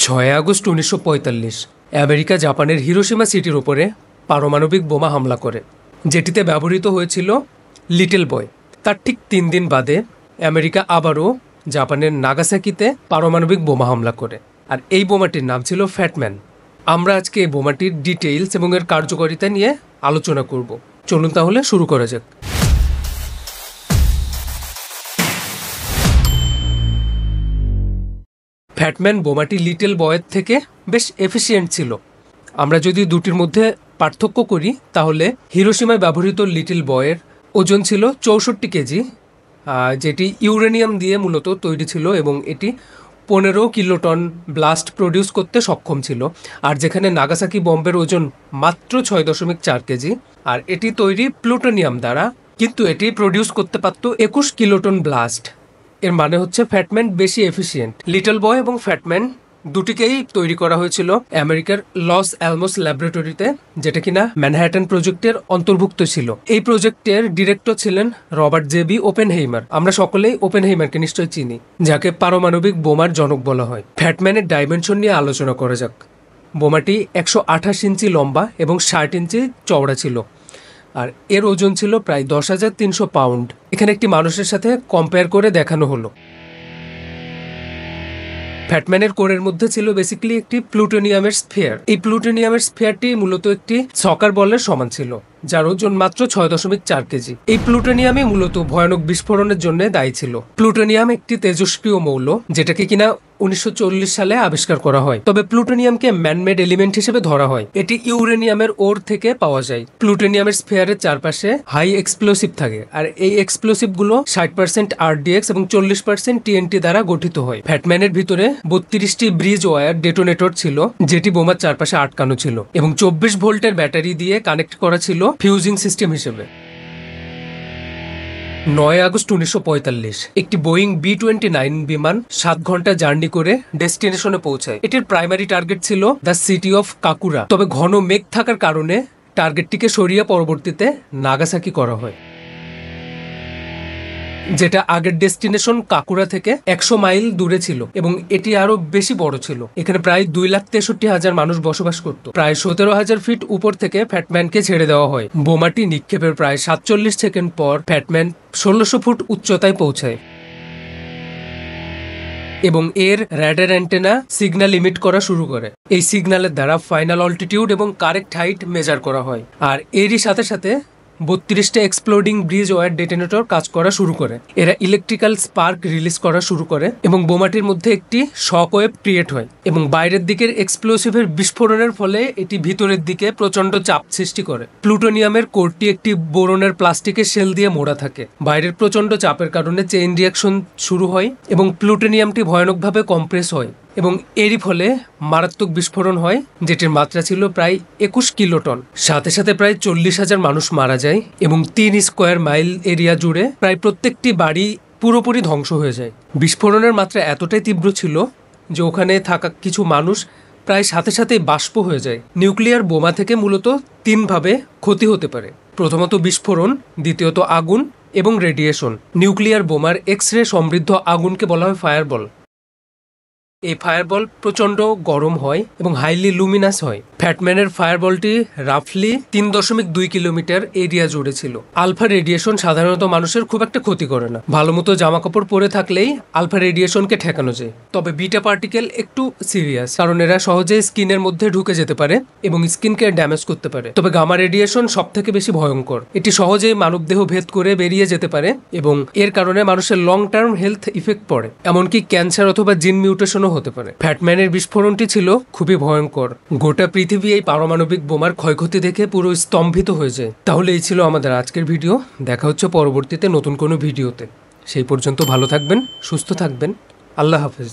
6 August 1945 America জাপানের Hiroshima সিটির উপরে পারমাণবিক বোমা হামলা করে, যেটিতে ব্যবহৃত হয়েছিল লিটল বয়। তার ঠিক 3 দিন বাদে আমেরিকা আবারও জাপানের নাগাসাকিতে পারমাণবিক বোমা হামলা করে, আর এই বোমাটির নাম ছিল ফ্যাটম্যান। আমরা আজকে এই বোমাটির ডিটেইলস এবং এর কার্যকারিতা নিয়ে আলোচনা করব। চলুন তাহলে শুরু করা যাক। ফ্যাটম্যান বোমাটি লিটল বয়ের থেকে বেশ এফিসিয়েন্ট ছিল। আমরা যদি দুটির মধ্যে পার্থক্য করি তাহলে হিরোশিমায় ব্যবহৃত লিটল বয়ের ওজন ছিল 64 কেজি, যেটি ইউরেনিয়াম দিয়ে মূলত তৈরি ছিল এবং এটি 15 কিলোটন ব্লাস্ট প্রডিউস করতে সক্ষম ছিল। আর যেখানে নাগাসাকি বম্বের ওজন মাত্র 6.4 কেজি, আর এটি তৈরি প্লুটোনিয়াম দ্বারা, কিন্তু এটি প্রডিউস করতে পারত 21 কিলোটন ব্লাস্ট। এর মানে হচ্ছে ফ্যাটম্যান বেশি এফিসিয়েন্ট। লিটল বয় এবং ফ্যাটম্যান দুটিকেই তৈরি করা হয়েছিল আমেরিকার লস অ্যালমোস ল্যাবরেটরিতে, যেটা কিনা ম্যানহাটন প্রজেক্টের অন্তর্ভুক্ত ছিল। এই প্রজেক্টের ডিরেক্টর ছিলেন রবার্ট জে.বি. ওপেনহেইমার। আমরা সকলেই ওপেনহেইমারকে নিশ্চয়ই চিনি, যাকে পারমাণবিক বোমার জনক বলা হয়। ফ্যাটম্যানের ডাইমেনশন নিয়ে আলোচনা করা যাক। বোমাটি 128 ইঞ্চি লম্বা এবং 60 ইঞ্চি চওড়া ছিল, আর এর ওজন ছিল প্রায় 10,300 পাউন্ড। এখানে একটি মানুষের সাথে কম্পেয়ার করে দেখানো হলো। ফ্যাটম্যানের কোরের মধ্যে ছিল বেসিক্যালি একটি প্লুটোনিয়ামের স্ফিয়ার। এই প্লুটোনিয়ামের স্ফিয়ারটি মূলত একটি সকার বলের সমান ছিল, যার ওজন মাত্র 6.4 কেজি। এই প্লুটোনিয়ামই মূলত ভয়ানক বিস্ফোরণের জন্য দায়ী ছিল। প্লুটোনিয়াম একটি তেজস্ক্রিয় মৌল, যেটাকে কিনা 1940 সালে আবিষ্কার করা হয়। তবে প্লুটোনিয়ামকে ম্যানমেড এলিমেন্ট হিসেবে ধরা হয়। এটি ইউরেনিয়ামের ওর থেকে পাওয়া যায়। প্লুটোনিয়ামের স্ফিয়ারের চারপাশে হাই এক্সপ্লোসিভ থাকে, আর এই এক্সপ্লোসিভগুলো 60% RDX এবং 40% TNT দ্বারা গঠিত হয়। ফ্যাটম্যানের ভিতরে 32টি ব্রিজ ওয়্যার ডেটোনেটর ছিল, যেটি বোমার চারপাশে আটকানো ছিল এবং 24 ভোল্টের ব্যাটারি দিয়ে কানেক্ট করা ছিল ফিউজিং সিস্টেম হিসেবে। 9 আগস্ট 1945 একটি বোয়িং B-29 বিমান 7 ঘন্টা জার্নি করে ডেস্টিনেশনে পৌঁছায়। এটির প্রাইমারি টার্গেট ছিল দ্য সিটি অফ কাকুরা, তবে ঘন মেঘ থাকার কারণে টার্গেটটিকে সরিয়ে পরবর্তীতে নাগাসাকি করা হয়, যেটা আগের ডেস্টিনেশন কাকুরা থেকে 100 মাইল দূরে ছিল এবং এটি আরো বেশি বড় ছিল। এখানে প্রায় 2,63,000 মানুষ বসবাস করত। প্রায় 17,000 ফিট উপর থেকে ফ্যাটম্যানকে ছেড়ে দেওয়া হয়। বোমাটি নিক্ষেপের প্রায় 47 সেকেন্ড পর ফ্যাটম্যান 1600 ফুট উচ্চতায় পৌঁছায় এবং এর র্যাডার অ্যান্টেনা সিগন্যাল ইমিট করা শুরু করে। এই সিগন্যালের দ্বারা ফাইনাল অল্টিটিউড এবং কারেক্ট হাইট মেজার করা হয়, আর এরই সাথে সাথে 32টা এক্সপ্লোডিং ব্রিজ ওয়্যার ডেটোনেটর কাজ করা শুরু করে। এরা ইলেকট্রিক্যাল স্পার্ক রিলিজ করা শুরু করে এবং বোমাটির মধ্যে একটি শক ওয়েভ ক্রিয়েট হয় এবং বাইরের দিকের এক্সপ্লোসিভের বিস্ফোরণের ফলে এটি ভিতরের দিকে প্রচন্ড চাপ সৃষ্টি করে। প্লুটোনিয়ামের কোরটি একটি বোরনের প্লাস্টিকের শেল দিয়ে মোড়া থাকে। বাইরের প্রচন্ড চাপের কারণে চেইন রিয়াকশন শুরু হয় এবং প্লুটোনিয়ামটি ভয়ানকভাবে কম্প্রেস হয় এবং এরই ফলে মারাত্মক বিস্ফোরণ হয়, যেটির মাত্রা ছিল প্রায় 21 কিলোটন। সাথে সাথে প্রায় 40,000 মানুষ মারা যায় এবং 3 স্কোয়ার মাইল এরিয়া জুড়ে প্রায় প্রত্যেকটি বাড়ি পুরোপুরি ধ্বংস হয়ে যায়। বিস্ফোরণের মাত্রা এতটাই তীব্র ছিল যে ওখানে থাকা কিছু মানুষ প্রায় সাথে সাথেই বাষ্প হয়ে যায়। নিউক্লিয়ার বোমা থেকে মূলত 3 ভাবে ক্ষতি হতে পারে। প্রথমত বিস্ফোরণ, দ্বিতীয়ত আগুন এবং রেডিয়েশন। নিউক্লিয়ার বোমার এক্স-রে সমৃদ্ধ আগুনকে বলা হয় ফায়ারবল। এই ফায়ারবল প্রচন্ড গরম হয় এবং হাইলি লুমিনাস হয়। ফ্যাটম্যানের ফায়ারবলটি রাফলি 3.2 কিলোমিটার এরিয়া জুড়ে ছিল। আলফা রেডিয়েশন সাধারণত মানুষের খুব একটা ক্ষতি করে না, ভালো মতো জামা কাপড় পরে থাকলেই আলফা রেডিয়েশনকে ঠেকানো যায়। তবে বিটা পার্টিকেল একটু সিরিয়াস, কারণ এরা সহজে স্কিনের মধ্যে ঢুকে যেতে পারে এবং স্কিনকে ড্যামেজ করতে পারে। তবে গামা রেডিয়েশন সব থেকে বেশি ভয়ঙ্কর। এটি সহজেই মানবদেহ ভেদ করে বেরিয়ে যেতে পারে এবং এর কারণে মানুষের লং টার্ম হেলথ ইফেক্ট পড়ে, এমনকি ক্যান্সার অথবা জিন মিউটেশন হতে পারে। ফ্যাটম্যানের বিস্ফোরণটি ছিল খুবই ভয়ঙ্কর। গোটা পৃথিবী এই পারমাণবিক বোমার ক্ষয়ক্ষতি দেখে পুরো স্তম্ভিত হয়ে যায়। তাহলে এই ছিল আমাদের আজকের ভিডিও। দেখা হচ্ছে পরবর্তীতে নতুন কোনো ভিডিওতে। সেই পর্যন্ত ভালো থাকবেন, সুস্থ থাকবেন। আল্লাহ হাফেজ।